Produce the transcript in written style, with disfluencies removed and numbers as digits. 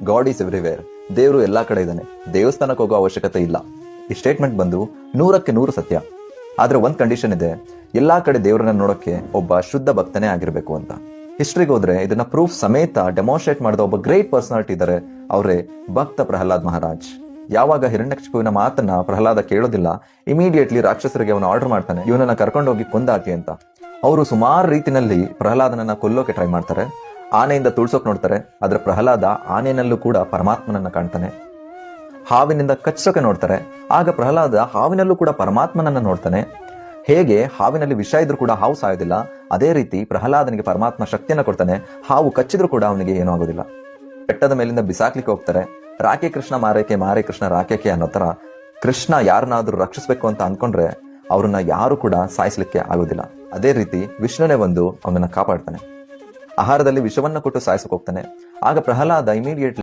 God is everywhere. ದೇವರು ಎಲ್ಲಾ ಕಡೆ ಇದ್ದಾನೆ, ದೇವಸ್ಥಾನಕ್ಕೆ ಹೋಗೋ ಅವಶ್ಯಕತೆ ಇಲ್ಲ. ಈ ಸ್ಟೇಟ್ಮೆಂಟ್ ಬಂದು 100% ಸತ್ಯ. ಆದ್ರೆ ಒಂದ್ ಕಂಡೀಷನ್ ಇದೆ, ಎಲ್ಲಾ ಕಡೆ ದೇವರನ್ನ ನೋಡೋಕೆ ಒಬ್ಬ ಶುದ್ಧ ಭಕ್ತನೇ ಆಗಿರ್ಬೇಕು ಅಂತ. ಹಿಸ್ಟ್ರಿಗೆ ಹೋದ್ರೆ ಇದನ್ನ ಪ್ರೂಫ್ ಸಮೇತ ಡೆಮಾನ್ಸ್ಟ್ರೇಟ್ ಮಾಡಿದ ಒಬ್ಬ ಗ್ರೇಟ್ ಪರ್ಸನಾಲಿಟಿ ಇದ್ದಾರೆ, ಅವರೇ ಭಕ್ತ ಪ್ರಹ್ಲಾದ್ ಮಹಾರಾಜ್. ಯಾವಾಗ ಹಿರಣ್ಯಕಶಿಪುವಿನ ಮಾತನ್ನ ಪ್ರಹ್ಲಾದ ಕೇಳೋದಿಲ್ಲ, ಇಮಿಡಿಯೇಟ್ಲಿ ರಾಕ್ಷಸರಿಗೆ ಅವನು ಆರ್ಡರ್ ಮಾಡ್ತಾನೆ, ಇವನನ್ನ ಕರ್ಕೊಂಡೋಗಿ ಕೊಂದಾಕಿ ಅಂತ. ಅವರು ಸುಮಾರು ರೀತಿನಲ್ಲಿ ಪ್ರಹ್ಲಾದನನ್ನ ಕೊಲ್ಲೋಕೆ ಟ್ರೈ ಮಾಡ್ತಾರೆ, ಆನೆಯಿಂದ ತುಳ್ಸೋಕ್ ನೋಡ್ತಾರೆ. ಆದ್ರೆ ಪ್ರಹ್ಲಾದ ಆನೆಯಲ್ಲೂ ಕೂಡ ಪರಮಾತ್ಮನನ್ನ ಕಾಣ್ತಾನೆ. ಹಾವಿನಿಂದ ಕಚ್ಚೋಕೆ ನೋಡ್ತಾರೆ, ಆಗ ಪ್ರಹ್ಲಾದ ಹಾವಿನಲ್ಲೂ ಕೂಡ ಪರಮಾತ್ಮನನ್ನ ನೋಡ್ತಾನೆ. ಹೇಗೆ ಹಾವಿನಲ್ಲಿ ವಿಷ ಇದ್ರೂ ಕೂಡ ಹಾವು ಸಾಯೋದಿಲ್ಲ, ಅದೇ ರೀತಿ ಪ್ರಹ್ಲಾದನಿಗೆ ಪರಮಾತ್ಮ ಶಕ್ತಿಯನ್ನ ಕೊಡ್ತಾನೆ, ಹಾವು ಕಚ್ಚಿದ್ರು ಕೂಡ ಅವನಿಗೆ ಏನೂ ಆಗೋದಿಲ್ಲ. ಬೆಟ್ಟದ ಮೇಲಿಂದ ಬಿಸಾಕ್ಲಿಕ್ಕೆ ಹೋಗ್ತಾರೆ, ರಾಕೆ ಕೃಷ್ಣ ಮಾರೇಕೆ, ಮಾರೇ ಕೃಷ್ಣ ರಾಕೆಕೆ ಅನ್ನೋ ತರ ಕೃಷ್ಣ ಯಾರನ್ನಾದ್ರೂ ರಕ್ಷಿಸ್ಬೇಕು ಅಂತ ಅನ್ಕೊಂಡ್ರೆ ಅವ್ರನ್ನ ಯಾರು ಕೂಡ ಸಾಯಿಸ್ಲಿಕ್ಕೆ ಆಗೋದಿಲ್ಲ. ಅದೇ ರೀತಿ ವಿಷ್ಣುನೇ ಬಂದು ಅವನನ್ನ ಕಾಪಾಡ್ತಾನೆ. ಆಹಾರದಲ್ಲಿ ವಿಷವನ್ನ ಕೊಟ್ಟು ಸಾಯಿಸಕ್ ಹೋಗ್ತಾನೆ, ಆಗ ಪ್ರಹ್ಲಾದ ಇಮಿಡಿಯೇಟ್ಲಿ